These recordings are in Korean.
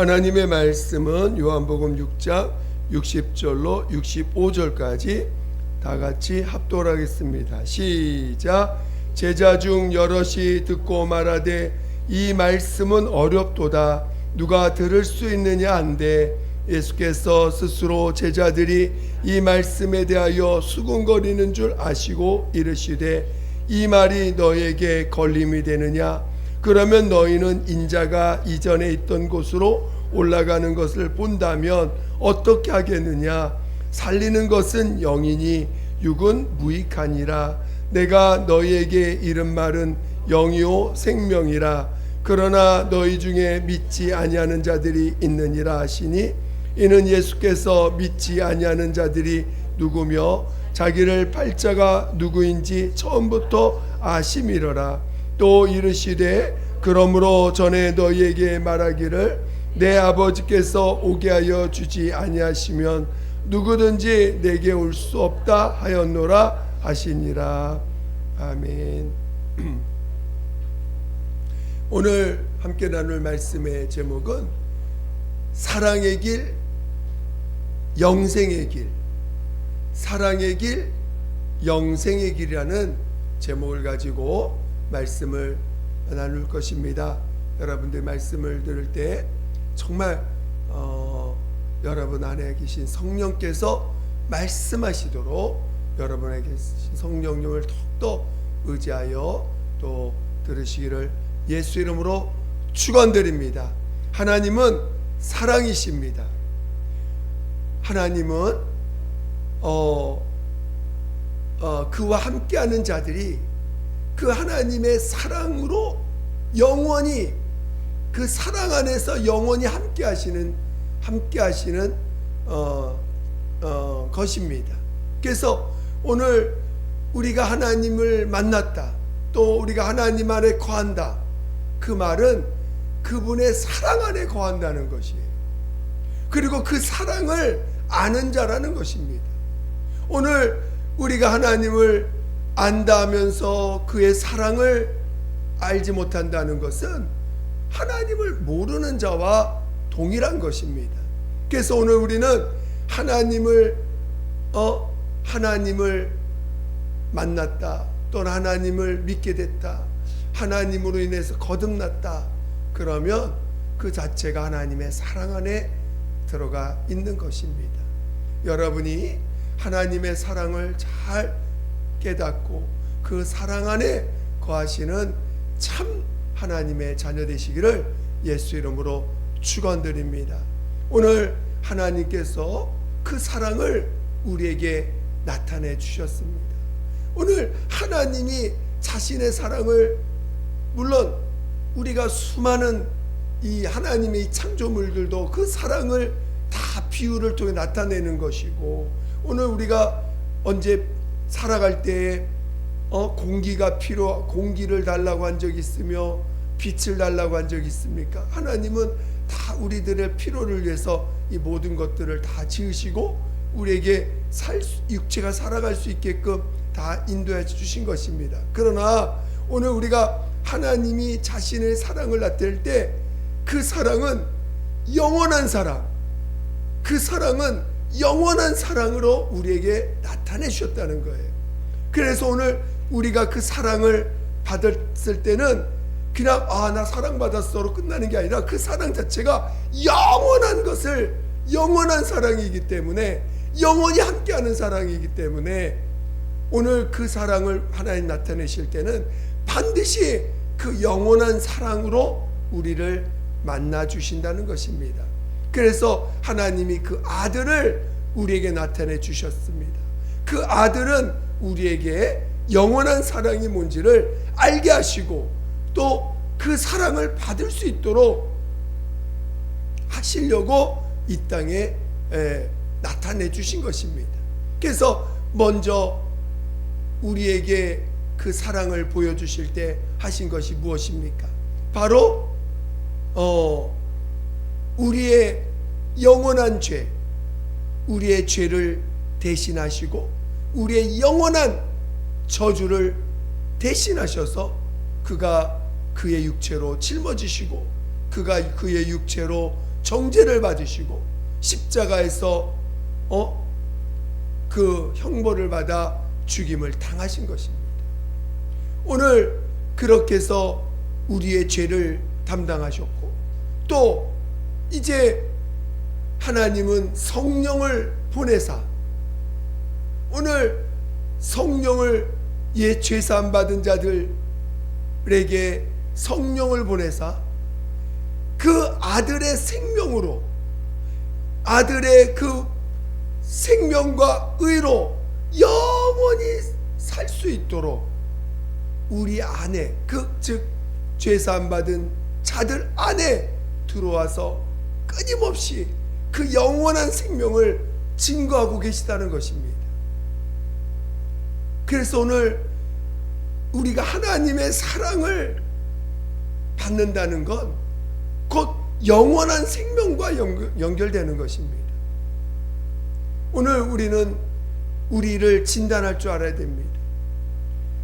하나님의 말씀은 요한복음 6장 60절로 65절까지 다 같이 합독하겠습니다. 시작. 제자 중 여럿이 듣고 말하되 이 말씀은 어렵도다. 누가 들을 수 있느냐 한데 예수께서 스스로 제자들이 이 말씀에 대하여 수군거리는 줄 아시고 이르시되 이 말이 너에게 걸림이 되느냐? 그러면 너희는 인자가 이전에 있던 곳으로 올라가는 것을 본다면 어떻게 하겠느냐? 살리는 것은 영이니 육은 무익하니라. 내가 너희에게 이른 말은 영이요 생명이라. 그러나 너희 중에 믿지 아니하는 자들이 있느니라 하시니 이는 예수께서 믿지 아니하는 자들이 누구며 자기를 팔자가 누구인지 처음부터 아심이러라. 또 이르시되 그러므로 전에 너희에게 말하기를 내 아버지께서 오게 하여 주지 아니하시면 누구든지 내게 올 수 없다 하였노라 하시니라. 아멘. 오늘 함께 나눌 말씀의 제목은 사랑의 길, 영생의 길, 사랑의 길, 영생의 길이라는 제목을 가지고 말씀을 나눌 것입니다. 여러분들 말씀을 들을 때 정말 여러분 안에 계신 성령께서 말씀하시도록 여러분에게 계신 성령님을 더욱더 의지하여 또 들으시기를 예수 이름으로 축원드립니다. 하나님은 사랑이십니다. 하나님은 그와 함께하는 자들이 그 하나님의 사랑으로 영원히 그 사랑 안에서 영원히 함께하시는 것입니다. 그래서 오늘 우리가 하나님을 만났다, 또 우리가 하나님 안에 거한다, 그 말은 그분의 사랑 안에 거한다는 것이에요. 그리고 그 사랑을 아는 자라는 것입니다. 오늘 우리가 하나님을 안다 하면서 그의 사랑을 알지 못한다는 것은 하나님을 모르는 자와 동일한 것입니다. 그래서 오늘 우리는 하나님을 만났다, 또는 하나님을 믿게 됐다, 하나님으로 인해서 거듭났다, 그러면 그 자체가 하나님의 사랑 안에 들어가 있는 것입니다. 여러분이 하나님의 사랑을 잘 깨닫고 그 사랑 안에 거하시는 참 하나님의 자녀 되시기를 예수 이름으로 축원드립니다. 오늘 하나님께서 그 사랑을 우리에게 나타내 주셨습니다. 오늘 하나님이 자신의 사랑을, 물론 우리가 수많은 이 하나님의 창조물들도 그 사랑을 다 비유를 통해 나타내는 것이고, 오늘 우리가 언제 살아갈 때에 공기를 달라고 한 적이 있으며 빛을 달라고 한 적이 있습니까? 하나님은 다 우리들의 필요를 위해서 이 모든 것들을 다 지으시고 우리에게 육체가 살아갈 수 있게끔 다 인도해 주신 것입니다. 그러나 오늘 우리가 하나님이 자신의 사랑을 나타낼 때 그 사랑은 영원한 사랑, 그 사랑은 영원한 사랑으로 우리에게 나타내 주셨다는 거예요. 그래서 오늘 우리가 그 사랑을 받았을 때는 그냥 나 사랑받았어로 끝나는 게 아니라 그 사랑 자체가 영원한 사랑이기 때문에, 영원히 함께하는 사랑이기 때문에 오늘 그 사랑을 하나님 나타내실 때는 반드시 그 영원한 사랑으로 우리를 만나 주신다는 것입니다. 그래서 하나님이 그 아들을 우리에게 나타내 주셨습니다. 그 아들은 우리에게 영원한 사랑이 뭔지를 알게 하시고 또 그 사랑을 받을 수 있도록 하시려고 이 땅에 나타내 주신 것입니다. 그래서 먼저 우리에게 그 사랑을 보여주실 때 하신 것이 무엇입니까? 바로 우리의 영원한 죄, 우리의 죄를 대신하시고 우리의 영원한 저주를 대신하셔서 그가 그의 육체로 짊어지시고 그가 그의 육체로 정죄를 받으시고 십자가에서 그 형벌을 받아 죽임을 당하신 것입니다. 오늘 그렇게 해서 우리의 죄를 담당하셨고, 또 이제 하나님은 성령을 보내사, 오늘 성령을 죄사함 받은 자들에게 성령을 보내사 그 아들의 생명으로, 아들의 그 생명과 의로 영원히 살 수 있도록 우리 안에, 즉 죄사함 받은 자들 안에 들어와서 끊임없이 그 영원한 생명을 증거하고 계시다는 것입니다. 그래서 오늘 우리가 하나님의 사랑을 받는다는 건 곧 영원한 생명과 연결되는 것입니다. 오늘 우리는 우리를 진단할 줄 알아야 됩니다.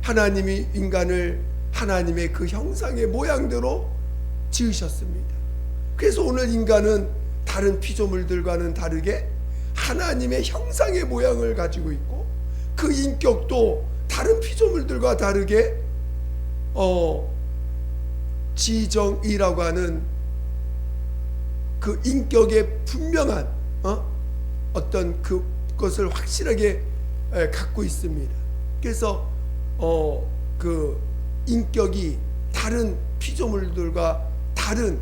하나님이 인간을 하나님의 그 형상의 모양대로 지으셨습니다. 그래서 오늘 인간은 다른 피조물들과는 다르게 하나님의 형상의 모양을 가지고 있고, 그 인격도 다른 피조물들과 다르게 지정이라고 하는 그 인격의 분명한 어떤 그것을 확실하게 갖고 있습니다. 그래서 그 인격이 다른 피조물들과 다른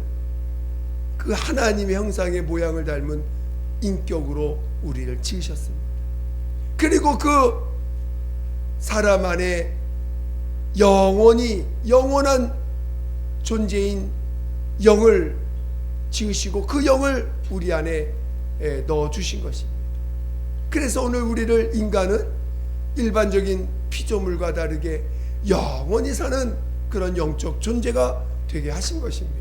그 하나님의 형상의 모양을 닮은 인격으로 우리를 지으셨습니다. 그리고 그 사람 안에 영원한 존재인 영을 지으시고 그 영을 우리 안에 넣어주신 것입니다. 그래서 오늘 우리를, 인간은 일반적인 피조물과 다르게 영원히 사는 그런 영적 존재가 되게 하신 것입니다.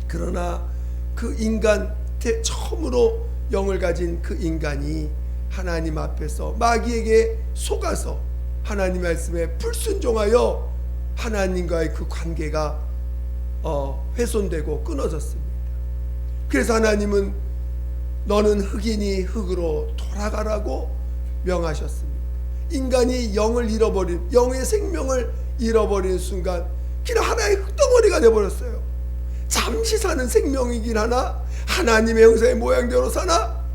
그러나 그 인간, 처음으로 영을 가진 그 인간이 하나님 앞에서 마귀에게 속아서 하나님 말씀에 불순종하여 하나님과의 그 관계가 훼손되고 끊어졌습니다. 그래서 하나님은 너는 흑이니 흑으로 돌아가라고 명하셨습니다. 인간이 영을 잃어버린, 영의 생명을 잃어버린 순간 그냥 하나의 흙덩어리가 되어버렸어요. 잠시 사는 생명이긴 하나 하나님의 형상의 모양대로 사나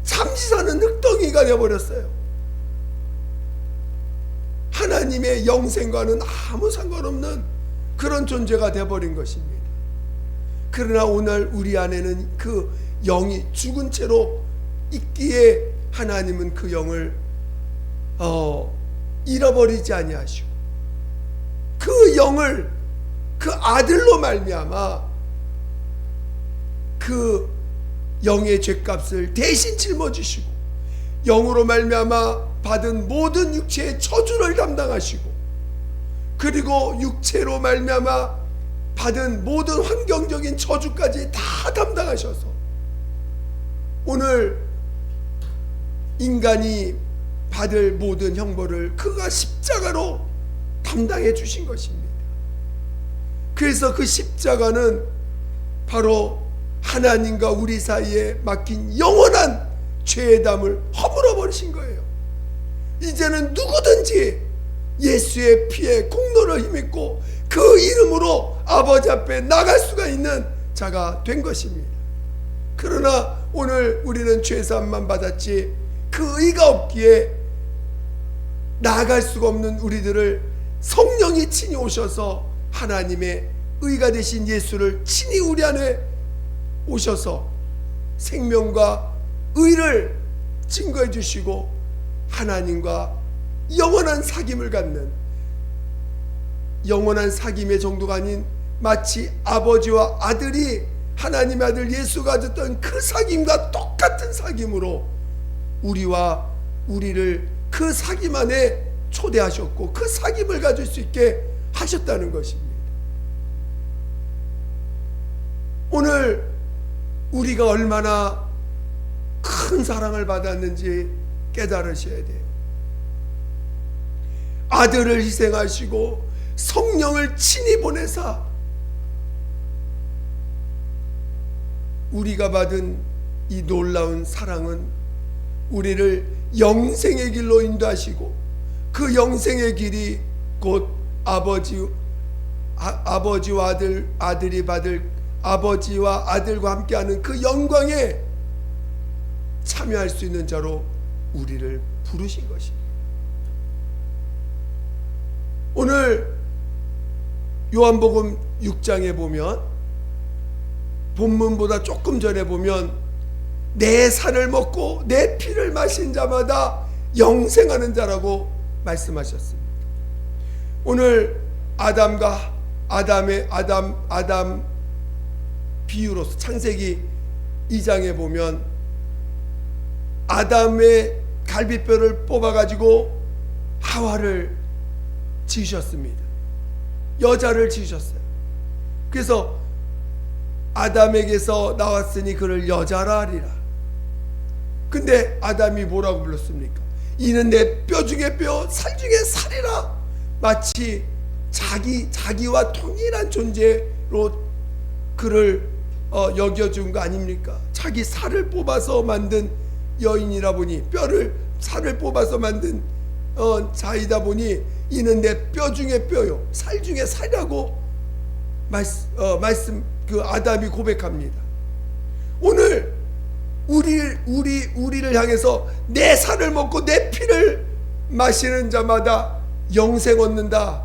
잠시 사는 흙덩이가 되어버렸어요. 하나님의 영생과는 아무 상관없는 그런 존재가 되어버린 것입니다. 그러나 오늘 우리 안에는 그 영이 죽은 채로 있기에 하나님은 그 영을 잃어버리지 아니하시고 그 영을 그 아들로 말미암아 그 영의 죄값을 대신 짊어지시고 영으로 말미암아 받은 모든 육체의 저주를 담당하시고, 그리고 육체로 말미암아 받은 모든 환경적인 저주까지 다 담당하셔서 오늘 인간이 받을 모든 형벌을 그가 십자가로 담당해 주신 것입니다. 그래서 그 십자가는 바로 하나님과 우리 사이에 막힌 영원한 죄의 담을 허물어 버리신 거예요. 이제는 누구든지 예수의 피에 공로를 힘입고 그 이름으로 아버지 앞에 나갈 수가 있는 자가 된 것입니다. 그러나 오늘 우리는 죄사함만 받았지 그 의가 없기에 나아갈 수가 없는 우리들을 성령이 친히 오셔서 하나님의 의가 되신 예수를 친히 우리 안에 오셔서 생명과 의를 증거해 주시고 하나님과 영원한 사귐을 갖는, 영원한 사귐의 정도가 아닌 마치 아버지와 아들이 하나님의 아들 예수가 가졌던 그 사귐과 똑같은 사귐으로 우리와 우리를 그 사귐 안에 초대하셨고 그 사귐을 가질 수 있게 하셨다는 것입니다. 오늘 우리가 얼마나 큰 사랑을 받았는지 깨달으셔야 돼요. 아들을 희생하시고 성령을 친히 보내사 우리가 받은 이 놀라운 사랑은 우리를 영생의 길로 인도하시고, 그 영생의 길이 곧 아버지와 아들이 받을 아버지와 아들과 함께하는 그 영광에 참여할 수 있는 자로 우리를 부르신 것입니다. 오늘 요한복음 6장에 보면, 본문보다 조금 전에 보면, 내 살을 먹고 내 피를 마신 자마다 영생하는 자라고 말씀하셨습니다. 오늘 아담 비유로서 창세기 2장에 보면 아담의 갈비뼈를 뽑아가지고 하와를 지으셨습니다. 여자를 지으셨어요. 그래서 아담에게서 나왔으니 그를 여자라 하리라. 근데 아담이 뭐라고 불렀습니까? 이는 내 뼈 중에 뼈, 살 중에 살이라. 마치 자기와 동일한 존재로 그를 여겨준 거 아닙니까? 자기 살을 뽑아서 만든 여인이라 보니, 살을 뽑아서 만든 자이다 보니 이는 내 뼈 중에 뼈요, 살 중에 살이라고 그 아담이 고백합니다. 오늘 우리를 향해서 내 살을 먹고 내 피를 마시는 자마다 영생 얻는다.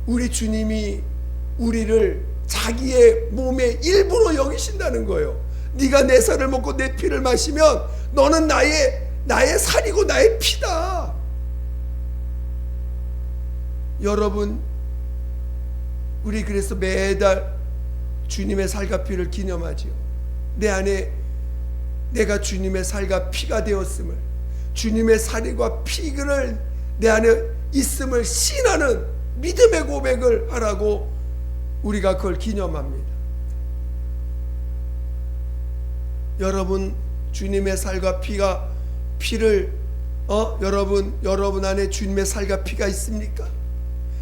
우리 주님이 우리를 자기의 몸의 일부로 여기신다는 거예요. 네가 내 살을 먹고 내 피를 마시면 너는 나의 살이고 나의 피다. 여러분, 우리 그래서 매달 주님의 살과 피를 기념하지요. 내 안에 내가 주님의 살과 피가 되었음을, 주님의 살과 피를 내 안에 있음을 신하는 믿음의 고백을 하라고 우리가 그걸 기념합니다. 여러분, 주님의 살과 피를 여러분 안에 주님의 살과 피가 있습니까?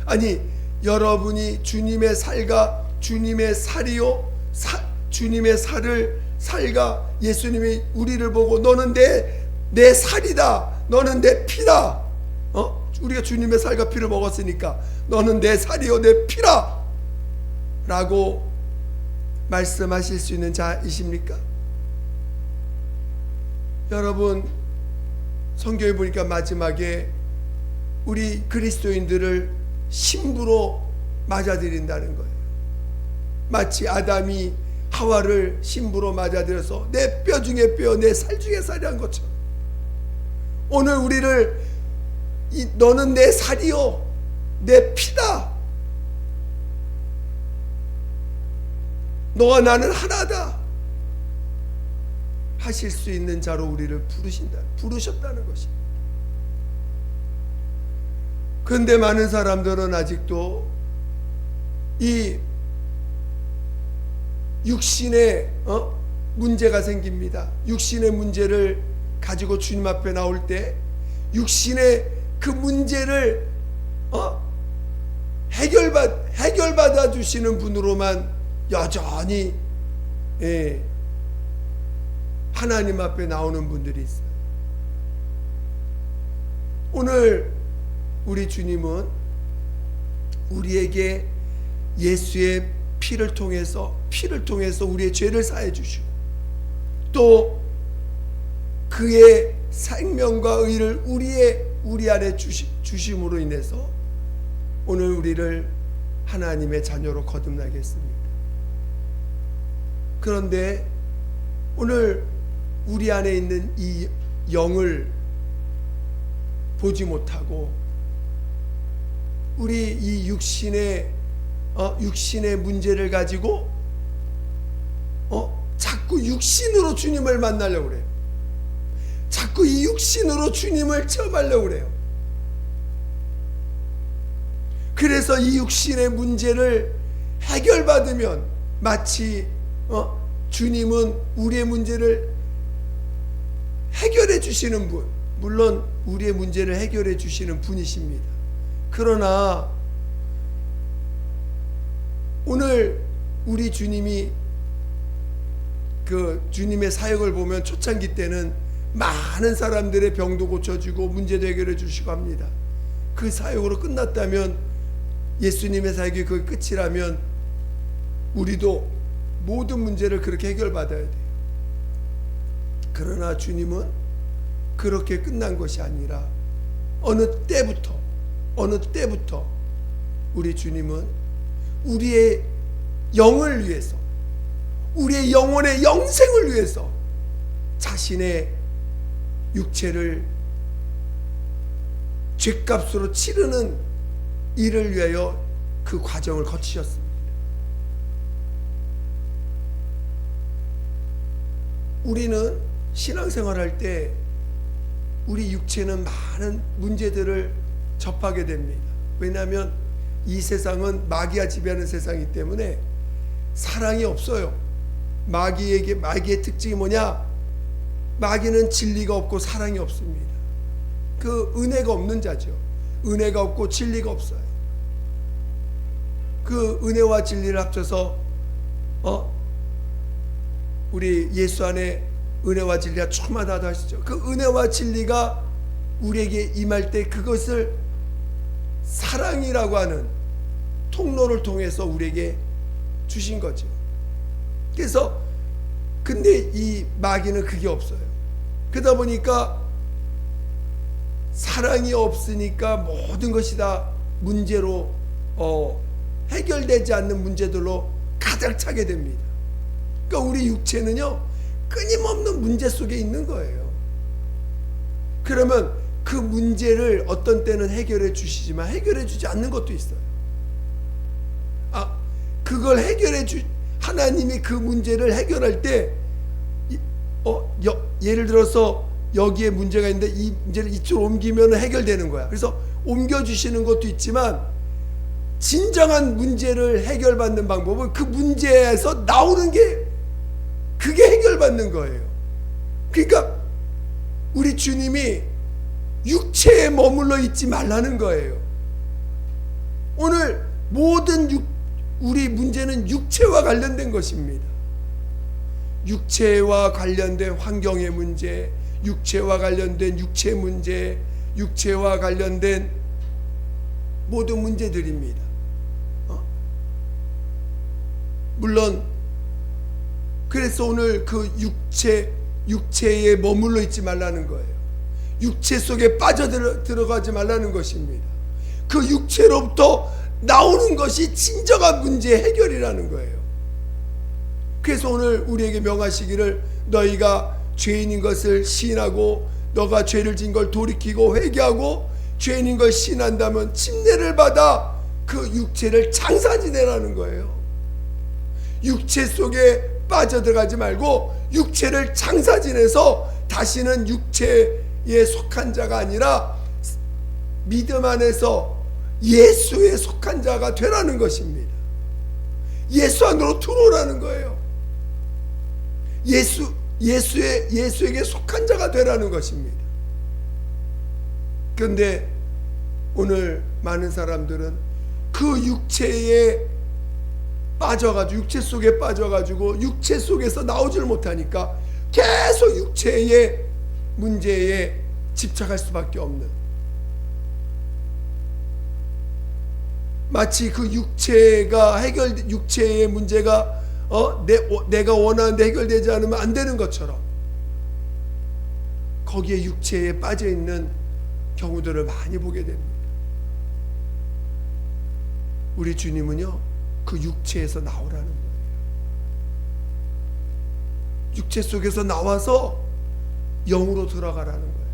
아니, 여러분이 주님의 살과 주님의 살이요, 주님의 살과 예수님이 우리를 보고 너는 내 살이다, 너는 내 피다. 우리가 주님의 살과 피를 먹었으니까 너는 내 살이요 내 피라 라고 말씀하실 수 있는 자이십니까? 여러분, 성경에 보니까 마지막에 우리 그리스도인들을 신부로 맞아들인다는 거예요. 마치 아담이 하와를 신부로 맞아들여서 내 뼈 중에 뼈, 내 살 중에 살이 한 것처럼, 오늘 우리를 너는 내 살이요 내 피다, 너와 나는 하나다 하실 수 있는 자로 우리를 부르셨다는 것입니다. 그런데 많은 사람들은 아직도 이 육신의 문제가 생깁니다. 육신의 문제를 가지고 주님 앞에 나올 때 육신의 그 문제를 해결받아 주시는 분으로만 여전히 하나님 앞에 나오는 분들이 있어요. 오늘 우리 주님은 우리에게 예수의 피를 통해서 우리의 죄를 사해 주시고, 또 그의 생명과 의를 우리 안에 주심으로 인해서 오늘 우리를 하나님의 자녀로 거듭나게 했습니다. 그런데 오늘 우리 안에 있는 이 영을 보지 못하고 우리 이 육신의 문제를 가지고 자꾸 육신으로 주님을 만나려고 그래요. 자꾸 이 육신으로 주님을 체험하려고 그래요. 그래서 이 육신의 문제를 해결받으면 마치 주님은 우리의 문제를 해결해 주시는 분, 물론 우리의 문제를 해결해 주시는 분이십니다. 그러나 오늘 우리 주님이 그 주님의 사역을 보면 초창기 때는 많은 사람들의 병도 고쳐주고 문제도 해결해 주시고 합니다. 그 사역으로 끝났다면, 예수님의 사역이 그 끝이라면 우리도 모든 문제를 그렇게 해결받아야 돼요. 그러나 주님은 그렇게 끝난 것이 아니라 어느 때부터 우리 주님은 우리의 영을 위해서, 우리의 영혼의 영생을 위해서 자신의 육체를 죗값으로 치르는 일을 위하여 그 과정을 거치셨습니다. 우리는 신앙생활할 때 우리 육체는 많은 문제들을 접하게 됩니다. 왜냐하면 이 세상은 마귀가 지배하는 세상이기 때문에 사랑이 없어요. 마귀의 특징이 뭐냐? 마귀는 진리가 없고 사랑이 없습니다. 그 은혜가 없는 자죠. 은혜가 없고 진리가 없어요. 그 은혜와 진리를 합쳐서 우리 예수 안에 은혜와 진리가 충만하다 하시죠. 그 은혜와 진리가 우리에게 임할 때 그것을 사랑이라고 하는 통로를 통해서 우리에게 주신 거죠. 그래서 근데 이 마귀는 그게 없어요. 그러다 보니까 사랑이 없으니까 모든 것이 다 문제로 해결되지 않는 문제들로 가득 차게 됩니다. 그러니까 우리 육체는요 끊임없는 문제 속에 있는 거예요. 그러면 그 문제를 어떤 때는 해결해 주시지만 해결해 주지 않는 것도 있어요. 그걸 하나님이 그 문제를 해결할 때 예를 들어서 여기에 문제가 있는데 이 문제를 이쪽으로 옮기면 해결되는 거야. 그래서 옮겨주시는 것도 있지만 진정한 문제를 해결받는 방법은 그 문제에서 나오는 게 그게 해결받는 거예요. 그러니까 우리 주님이 육체에 머물러 있지 말라는 거예요. 오늘 모든 우리 문제는 육체와 관련된 것입니다. 육체와 관련된 환경의 문제, 육체와 관련된 육체 문제, 육체와 관련된 모든 문제들입니다. 물론 그래서 오늘 그 육체에 머물러 있지 말라는 거예요. 육체 속에 들어가지 말라는 것입니다. 그 육체로부터 나오는 것이 진정한 문제의 해결이라는 거예요. 그래서 오늘 우리에게 명하시기를 너희가 죄인인 것을 시인하고 너가 죄를 진 걸 돌이키고 회개하고 죄인인 걸 시인한다면 침례를 받아 그 육체를 장사 지내라는 거예요. 육체 속에 빠져들어가지 말고 육체를 장사 지내서 다시는 육체에 속한 자가 아니라 믿음 안에서 예수에 속한 자가 되라는 것입니다. 예수 안으로 들어오라는 거예요. 예수에게 속한 자가 되라는 것입니다. 그런데 오늘 많은 사람들은 그 육체에 빠져가지고 육체 속에 빠져가지고 육체 속에서 나오질 못하니까 계속 육체의 문제에 집착할 수밖에 없는, 마치 그 육체의 문제가 내가 원하는데 해결되지 않으면 안 되는 것처럼 거기에 육체에 빠져 있는 경우들을 많이 보게 됩니다. 우리 주님은요 그 육체에서 나오라는 거예요. 육체 속에서 나와서 영으로 들어가라는 거예요.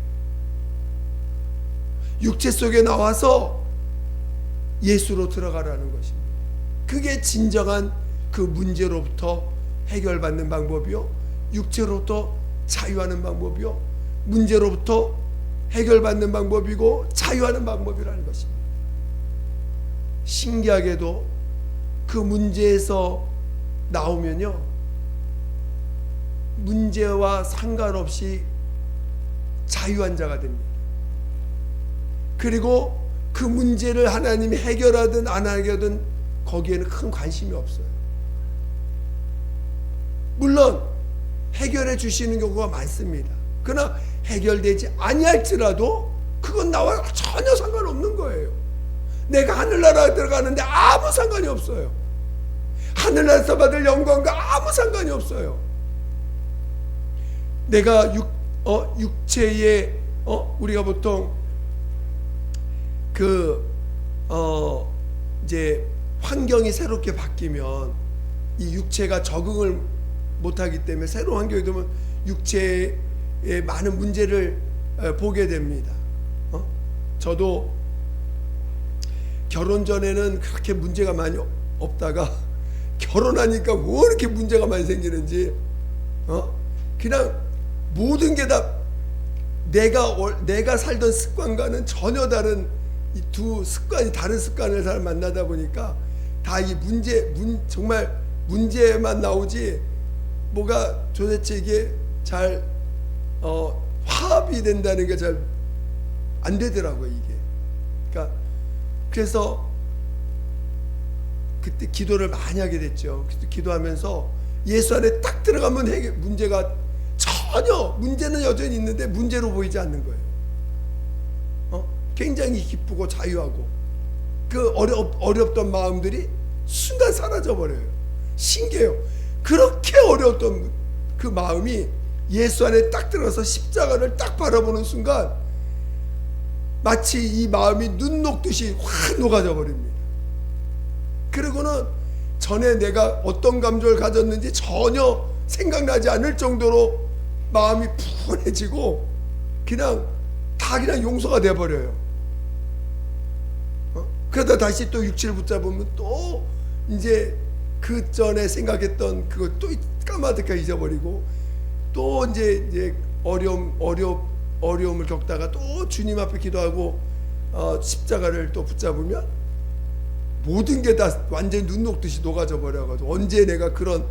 육체 속에 나와서 예수로 들어가라는 것입니다. 그게 진정한 그 문제로부터 해결받는 방법이요, 육체로부터 자유하는 방법이요, 문제로부터 해결받는 방법이고 자유하는 방법이라는 것입니다. 신기하게도 그 문제에서 나오면요 문제와 상관없이 자유한 자가 됩니다. 그리고 그 문제를 하나님이 해결하든 안 해결하든 거기에는 큰 관심이 없어요. 물론 해결해 주시는 경우가 많습니다. 그러나 해결되지 아니할지라도 그건 나와 전혀 상관없는 거예요. 내가 하늘나라에 들어가는데 아무 상관이 없어요. 하늘나라에서 받을 영광과 아무 상관이 없어요. 내가 육체에 우리가 보통 이제 환경이 새롭게 바뀌면 이 육체가 적응을 못하기 때문에 새로운 환경이 되면 육체에 많은 문제를 보게 됩니다. 저도 결혼 전에는 그렇게 문제가 많이 없다가 결혼하니까 왜 이렇게 문제가 많이 생기는지 그냥 모든 게 다 내가 살던 습관과는 전혀 다른 이 두 습관이 다른 습관을 잘 만나다 보니까 다 이 정말 문제만 나오지 뭐가 도대체 이게 잘 화합이 된다는 게 잘 안 되더라고요 이게. 그래서 그때 기도를 많이 하게 됐죠. 그래서 기도하면서 예수 안에 딱 들어가면 문제가 전혀 문제는 여전히 있는데 문제로 보이지 않는 거예요. 굉장히 기쁘고 자유하고 그 어렵던 마음들이 순간 사라져 버려요. 신기해요. 그렇게 어려웠던 그 마음이 예수 안에 딱 들어가서 십자가를 딱 바라보는 순간 마치 이 마음이 눈 녹듯이 확 녹아져 버립니다. 그리고는 전에 내가 어떤 감정을 가졌는지 전혀 생각나지 않을 정도로 마음이 푸근해지고 그냥 용서가 돼버려요. 그러다 다시 또 육체를 붙잡으면 또 이제 그 전에 생각했던 그거 또 까마득하게 잊어버리고 또 이제 어려움을 겪다가 또 주님 앞에 기도하고 십자가를 또 붙잡으면 모든 게 다 완전히 눈 녹듯이 녹아져 버려가지고 언제 내가 그런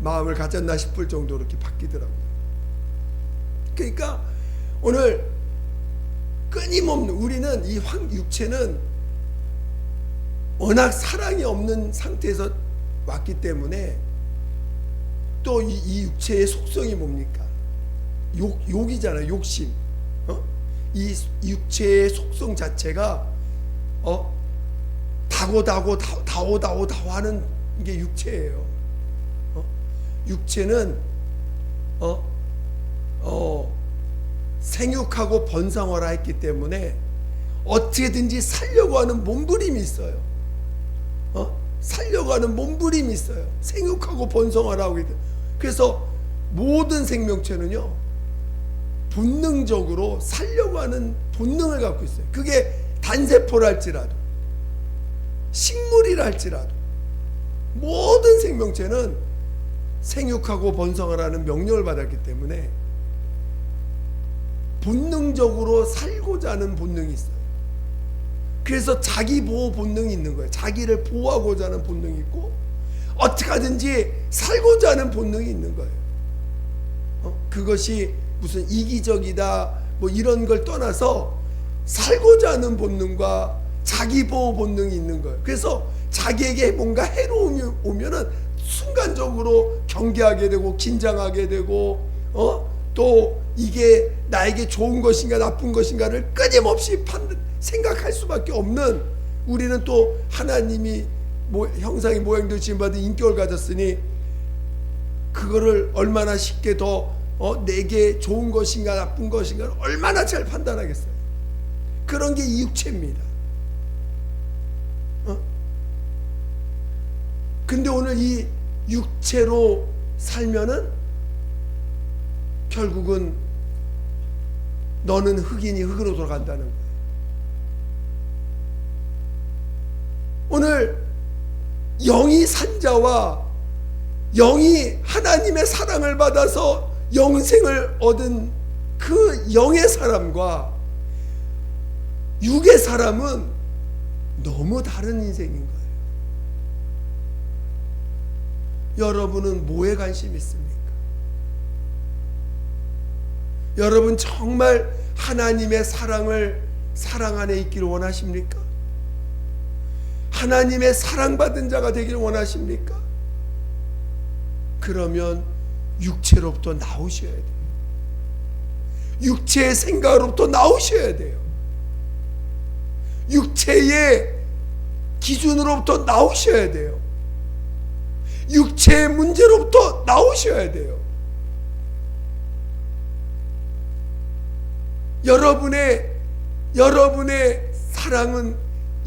마음을 가졌나 싶을 정도로 이렇게 바뀌더라고요. 그러니까 오늘 끊임없는 우리는 이 육체는 워낙 사랑이 없는 상태에서 왔기 때문에 또 이 육체의 속성이 뭡니까? 욕이잖아요. 욕심. 이 육체의 속성 자체가 다고 하는 게 육체예요. 육체는 생육하고 번성하라 했기 때문에 어떻게든지 살려고 하는 몸부림이 있어요. 살려고 하는 몸부림이 있어요. 생육하고 번성하라고 해요. 그래서 모든 생명체는요 본능적으로 살려고 하는 본능을 갖고 있어요. 그게 단세포랄지라도 식물이라 할지라도 모든 생명체는 생육하고 번성하라는 명령을 받았기 때문에 본능적으로 살고자 하는 본능이 있어요. 그래서 자기 보호 본능이 있는 거예요. 자기를 보호하고자 하는 본능이 있고 어떻게 하든지 살고자 하는 본능이 있는 거예요. 그것이 무슨 이기적이다 뭐 이런 걸 떠나서 살고자 하는 본능과 자기 보호 본능이 있는 거예요. 그래서 자기에게 뭔가 해로움이 오면은 순간적으로 경계하게 되고 긴장하게 되고 또 이게 나에게 좋은 것인가 나쁜 것인가를 끊임없이 생각할 수밖에 없는 우리는 또 하나님이 형상의 모양대로 지음받은 인격을 가졌으니 그거를 얼마나 쉽게 더 내게 좋은 것인가 나쁜 것인가를 얼마나 잘 판단하겠어요. 그런 게 이 육체입니다. 근데 오늘 이 육체로 살면은 결국은 너는 흙이니 흙으로 돌아간다는 거예요. 오늘 영이 산 자와 영이 하나님의 사랑을 받아서 영생을 얻은 그 영의 사람과 육의 사람은 너무 다른 인생인 거예요. 여러분은 뭐에 관심 있습니까? 여러분 정말 하나님의 사랑 안에 있기를 원하십니까? 하나님의 사랑받은 자가 되기를 원하십니까? 그러면 육체로부터 나오셔야 돼요. 육체의 생각으로부터 나오셔야 돼요. 육체의 기준으로부터 나오셔야 돼요. 육체의 문제로부터 나오셔야 돼요. 여러분의 사랑은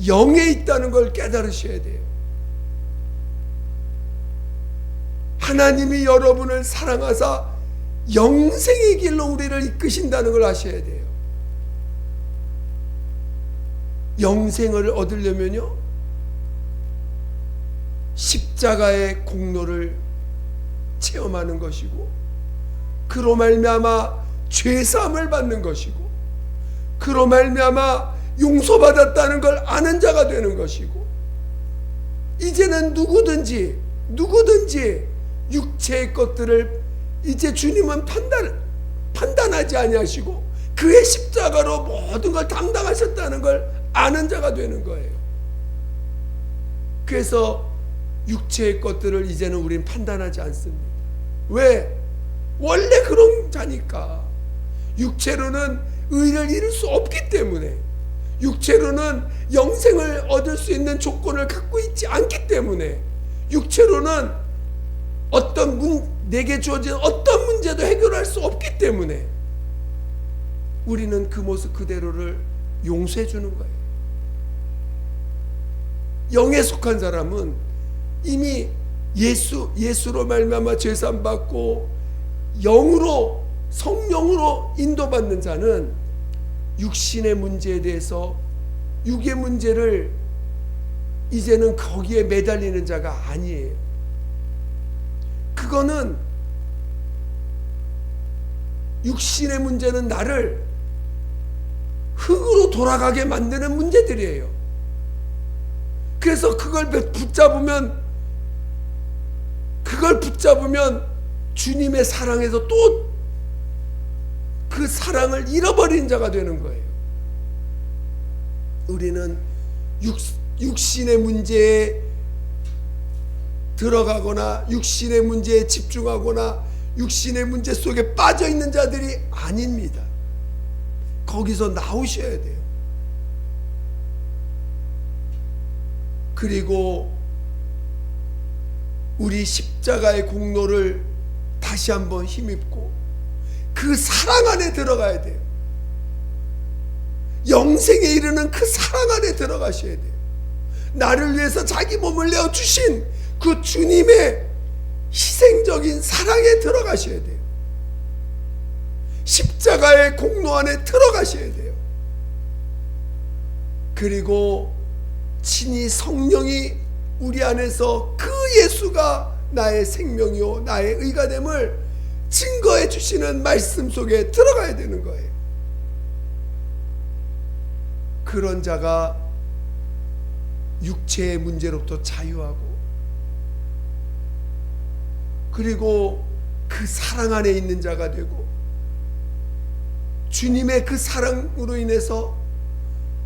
영에 있다는 걸 깨달으셔야 돼요. 하나님이 여러분을 사랑하사 영생의 길로 우리를 이끄신다는 걸 아셔야 돼요. 영생을 얻으려면요, 십자가의 공로를 체험하는 것이고, 그로 말미암아 죄사함을 받는 것이고, 그로 말미암아 용서받았다는 걸 아는 자가 되는 것이고, 이제는 누구든지 육체의 것들을 이제 주님은 판단하지 아니하시고 그의 십자가로 모든 걸 담당하셨다는 걸 아는 자가 되는 거예요. 그래서 육체의 것들을 이제는 우린 판단하지 않습니다. 왜? 원래 그런 자니까. 육체로는 의를 이룰 수 없기 때문에, 육체로는 영생을 얻을 수 있는 조건을 갖고 있지 않기 때문에, 육체로는 내게 주어진 어떤 문제도 해결할 수 없기 때문에 우리는 그 모습 그대로를 용서해 주는 거예요. 영에 속한 사람은 이미 예수로 말미암아 죄사함 받고 영으로, 성령으로 인도받는 자는 육신의 문제에 대해서, 육의 문제를 이제는 거기에 매달리는 자가 아니에요. 그거는, 육신의 문제는 나를 흙으로 돌아가게 만드는 문제들이에요. 그래서 그걸 붙잡으면 주님의 사랑에서 또 그 사랑을 잃어버린 자가 되는 거예요. 우리는 육신의 문제에 들어가거나 육신의 문제에 집중하거나 육신의 문제 속에 빠져 있는 자들이 아닙니다. 거기서 나오셔야 돼요. 그리고 우리 십자가의 공로를 다시 한번 힘입고 그 사랑 안에 들어가야 돼요. 영생에 이르는 그 사랑 안에 들어가셔야 돼요. 나를 위해서 자기 몸을 내어주신 그 주님의 희생적인 사랑에 들어가셔야 돼요. 십자가의 공로 안에 들어가셔야 돼요. 그리고 친히 성령이 우리 안에서 그 예수가 나의 생명이요 나의 의가 됨을 증거해 주시는 말씀 속에 들어가야 되는 거예요. 그런 자가 육체의 문제로부터 자유하고, 그리고 그 사랑 안에 있는 자가 되고, 주님의 그 사랑으로 인해서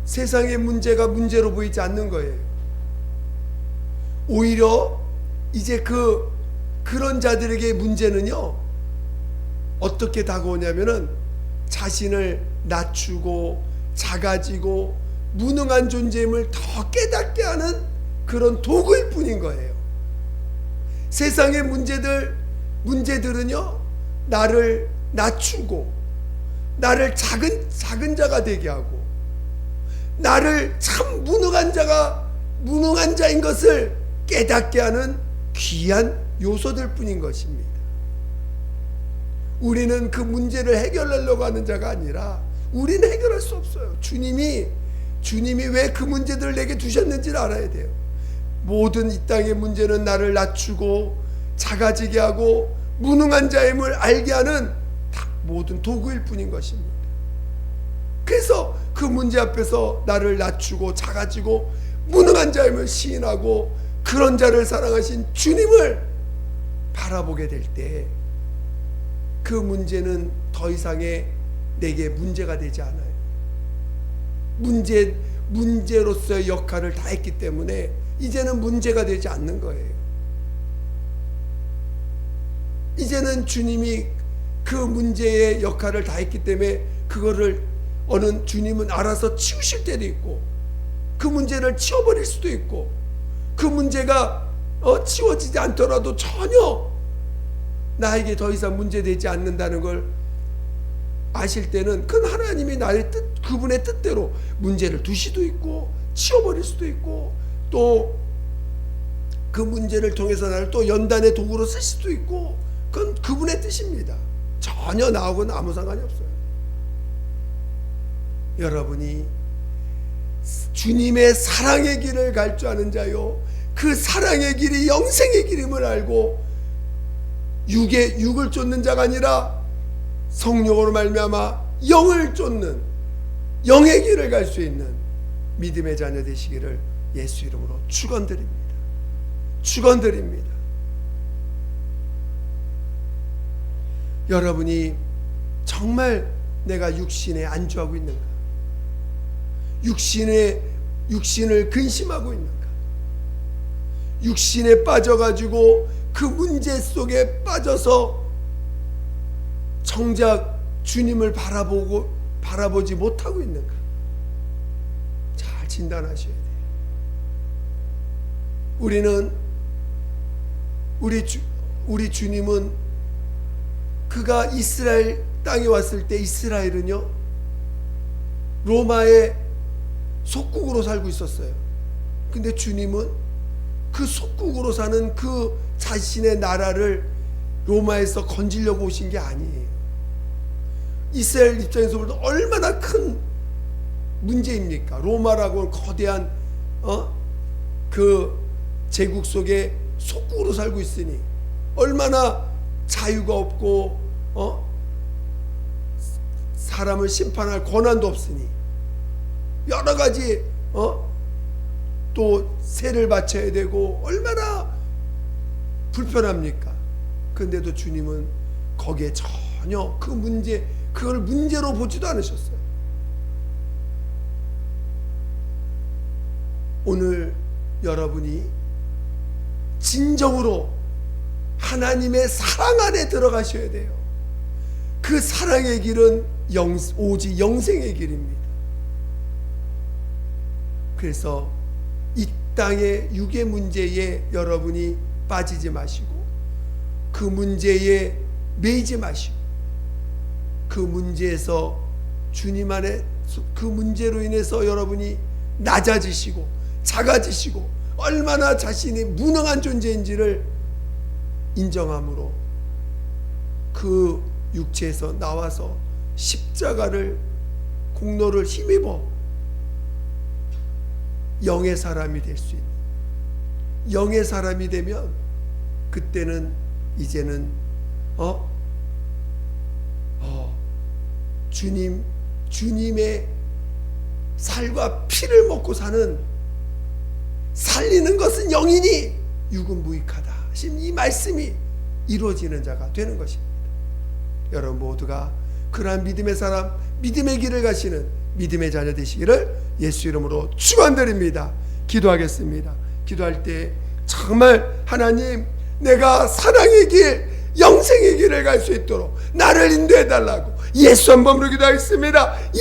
세상의 문제가 문제로 보이지 않는 거예요. 오히려 이제 그런 자들에게 문제는요, 어떻게 다가오냐면은 자신을 낮추고 작아지고 무능한 존재임을 더 깨닫게 하는 그런 도구일 뿐인 거예요. 세상의 문제들은요, 나를 낮추고 나를 작은 자가 되게 하고 나를 참 무능한 자인 것을 깨닫게 하는 귀한 요소들 뿐인 것입니다. 우리는 그 문제를 해결하려고 하는 자가 아니라 우리는 해결할 수 없어요. 주님이 왜 그 문제들을 내게 두셨는지를 알아야 돼요. 모든 이 땅의 문제는 나를 낮추고 작아지게 하고 무능한 자임을 알게 하는 다 모든 도구일 뿐인 것입니다. 그래서 그 문제 앞에서 나를 낮추고 작아지고 무능한 자임을 시인하고 그런 자를 사랑하신 주님을 바라보게 될 때 그 문제는 더 이상의 내게 문제가 되지 않아요. 문제로서의 역할을 다 했기 때문에 이제는 문제가 되지 않는 거예요. 이제는 주님이 그 문제의 역할을 다 했기 때문에 그거를 주님은 알아서 치우실 때도 있고, 그 문제를 치워버릴 수도 있고, 그 문제가 치워지지 않더라도 전혀 나에게 더 이상 문제되지 않는다는 걸 아실 때는 그 하나님이 나의 뜻, 그분의 뜻대로 문제를 두시도 있고 치워버릴 수도 있고, 또 그 문제를 통해서 나를 또 연단의 도구로 쓸 수도 있고, 그건 그분의 뜻입니다. 전혀 나하고는 아무 상관이 없어요. 여러분이 주님의 사랑의 길을 갈 줄 아는 자요, 그 사랑의 길이 영생의 길임을 알고 육을 쫓는 자가 아니라 성령으로 말미암아 영을 쫓는 영의 길을 갈 수 있는 믿음의 자녀 되시기를 예수 이름으로 축원드립니다. 축원드립니다. 여러분이 정말 내가 육신에 안주하고 있는가? 육신을 근심하고 있는가? 육신에 빠져가지고 그 문제 속에 빠져서 정작 주님을 바라보지 못하고 있는가? 잘 진단하셔야 돼요. 우리 주님은 그가 이스라엘 땅에 왔을 때, 이스라엘은요 로마의 속국으로 살고 있었어요. 근데 주님은 그 속국으로 사는 그 자신의 나라를 로마에서 건지려고 오신 게 아니에요. 이스라엘 입장에서 볼 때 얼마나 큰 문제입니까? 로마라고 거대한 그 제국 속에 속국으로 살고 있으니 얼마나 자유가 없고 사람을 심판할 권한도 없으니 여러 가지 또 세를 바쳐야 되고 얼마나 불편합니까? 그런데도 주님은 거기에 전혀 그걸 문제로 보지도 않으셨어요. 오늘 여러분이 진정으로 하나님의 사랑 안에 들어가셔야 돼요. 그 사랑의 길은 오직 영생의 길입니다. 그래서 이 땅의 육의 문제에 여러분이 빠지지 마시고, 그 문제에 매이지 마시고, 그 문제에서 주님 안에 그 문제로 인해서 여러분이 낮아지시고 작아지시고 얼마나 자신이 무능한 존재인지를 인정함으로 그 육체에서 나와서 십자가를 공로를 힘입어 영의 사람이 될 수 있는, 영의 사람이 되면 그때는 이제는 주님의 살과 피를 먹고 사는, 살리는 것은 영이니 육은 무익하다 하신 이 말씀이 이루어지는 자가 되는 것입니다. 여러분 모두가 그러한 믿음의 사람, 믿음의 길을 가시는 믿음의 자녀 되시기를 예수 이름으로 축원드립니다. 기도하겠습니다. 기도할 때 정말 하나님, 내가 사랑의 길, 영생의 길을 갈 수 있도록 나를 인도해 달라고 예수 한 번으로 기도하겠습니다.